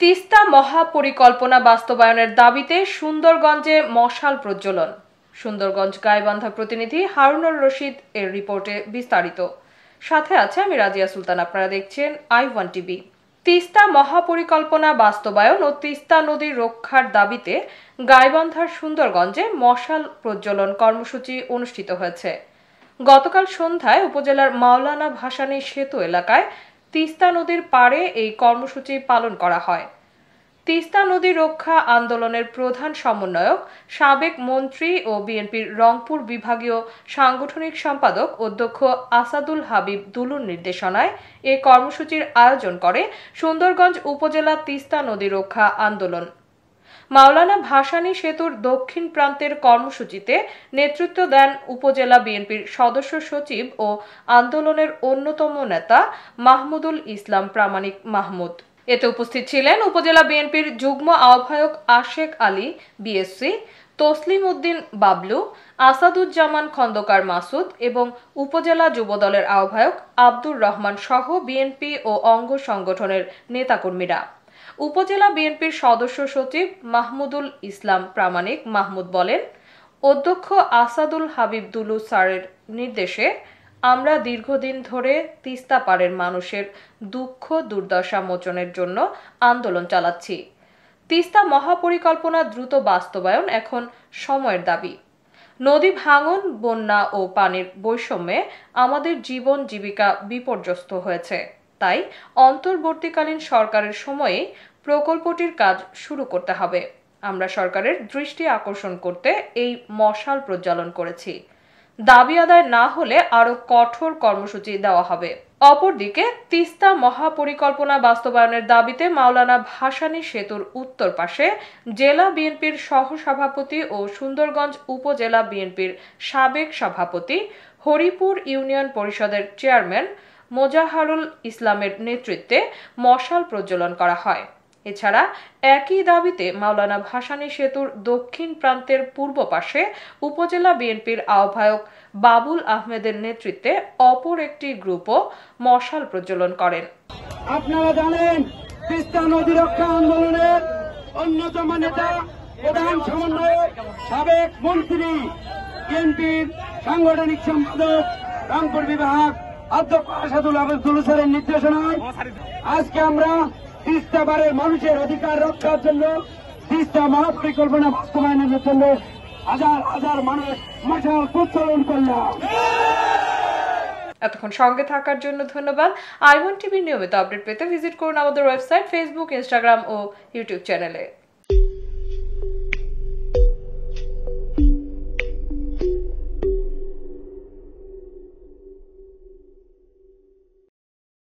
তিস্তা মহাপরিকল্পনা বাস্তবায়নের দাবিতে সুন্দরগঞ্জে মশাল প্রজ্বলন। সুন্দরগঞ্জ গাইবান্ধার প্রতিনিধি হারুনুর রশিদ এর রিপোর্টে বিস্তারিত। সাথে আছে আমি রাজিয়া সুলতান। আপনারা দেখছেন i1 টিভি। তিস্তা মহাপরিকল্পনা বাস্তবায়ন ও তিস্তা নদীর রক্ষার দাবিতে গাইবান্ধার সুন্দরগঞ্জে মশাল প্রজ্বলন কর্মসূচি অনুষ্ঠিত হয়েছে। গতকাল সন্ধ্যায় উপজেলার মাওলানা ভাসানী সেতু এলাকায় তিস্তা নদীর পাড়ে এই কর্মসূচি পালন করা হয়। তিস্তা নদী রক্ষা আন্দোলনের প্রধান সমন্বয়ক, সাবেক মন্ত্রী ও বিএনপির রংপুর বিভাগীয় সাংগঠনিক সম্পাদক অধ্যক্ষ আসাদুল হাবিব দুলুর নির্দেশনায় এ কর্মসূচির আয়োজন করে সুন্দরগঞ্জ উপজেলা তিস্তা নদী রক্ষা আন্দোলন। মাওলানা ভাসানী সেতুর দক্ষিণ প্রান্তের কর্মসূচিতে নেতৃত্ব দেন উপজেলা বিএনপির সদস্য সচিব ও আন্দোলনের অন্যতম নেতা মাহমুদুল ইসলাম প্রামাণিক মাহমুদ। এতে উপস্থিত ছিলেন উপজেলা বিএনপির যুগ্ম আহ্বায়ক আশেক আলী বিএসসি, তসলিম উদ্দিন বাবলু, আসাদুজ্জামান খন্দকার মাসুদ এবং উপজেলা যুবদলের আহ্বায়ক আব্দুর রহমান সহ বিএনপি ও অঙ্গ সংগঠনের নেতাকর্মীরা। উপজেলা বিএনপির সদস্য সচিব মাহমুদুল ইসলাম প্রামাণিক মাহমুদ বলেন, অধ্যক্ষ আসাদুল হাবিব দুলু স্যারের নির্দেশে আমরা দীর্ঘদিন ধরে তিস্তা পাড়ের মানুষের দুঃখ দুর্দশা মোচনের জন্য আন্দোলন চালাচ্ছি। তিস্তা মহাপরিকল্পনা দ্রুত বাস্তবায়ন এখন সময়ের দাবি। নদী ভাঙন, বন্যা ও পানির বৈষম্যে আমাদের জীবন জীবিকা বিপর্যস্ত হয়েছে। তাই অন্তর্বর্তীকালীন সরকারের সময়ে প্রকল্পটির কাজ শুরু করতে হবে। আমরা সরকারের দৃষ্টি আকর্ষণ করতে এই মশাল প্রজ্বালন করেছি। দাবি আদায় না হলে আরো কঠোর কর্মসূচি দেওয়া হবে। অপরদিকে তিস্তা মহাপরিকল্পনা বাস্তবায়নের দাবিতে মাওলানা ভাসানী সেতুর উত্তর পাশে জেলা বিএনপির সহসভাপতি ও সুন্দরগঞ্জ উপজেলা বিএনপির সাবেক সভাপতি, হরিপুর ইউনিয়ন পরিষদের চেয়ারম্যান মোজাহারুল ইসলামের নেতৃত্বে মশাল প্রজ্বলন করা হয়। এছাড়া একই দাবিতে মাওলানা ভাসানী সেতুর দক্ষিণ প্রান্তের পূর্ব পাশে উপজেলা বিএনপির আহ্বায়ক বাবুল আহমেদের নেতৃত্বে অপর একটি গ্রুপও মশাল প্রজ্বলন করেন। আপনারা জানেন, তিস্তা নদী রক্ষা আন্দোলনের অন্যতম নেতা, প্রধান সমন্বয়ক, সাবেক মন্ত্রী, বিএনপির সাংগঠনিক সম্পাদক, রংপুর বিভাগ অধ্যক্ষ আসাদুল হাবিব দুলু স্যারের নির্দেশনায় আজকে আমরা তিস্তা পাড়ের মানুষের অধিকার রক্ষার জন্য, তিস্তা মহাপরিকল্পনা বাস্তবায়নের জন্য হাজার হাজার মানুষ মশাল প্রজ্বলন করলাম। এতক্ষণ সঙ্গে থাকার জন্য ধন্যবাদ। i1 টিভির নিয়মিত আপডেট পেতে ভিজিট করুন আমাদের ওয়েবসাইট, ফেসবুক, ইনস্টাগ্রাম ও ইউটিউব চ্যানেলে।